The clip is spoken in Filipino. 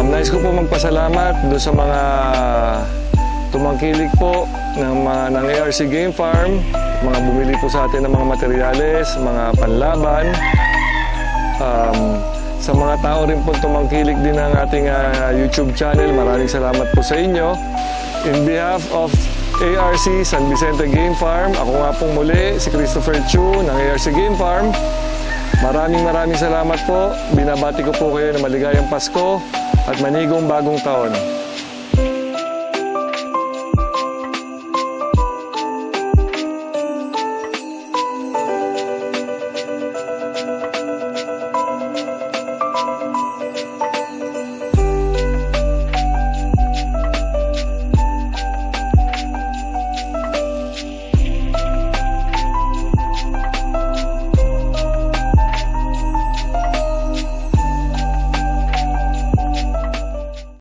Nais ko po magpasalamat doon sa mga tumangkilik po ng ARC Game Farm, mga bumili po sa atin ng mga materyales, mga panlaban. Sa mga tao rin po tumangkilik din ng ating YouTube channel, maraming salamat po sa inyo. In behalf of ARC San Vicente Game Farm, ako nga pong muli, si Christopher Chu ng ARC Game Farm. Maraming salamat po. Binabati ko po kayo na maligayang Pasko at manigong bagong taon.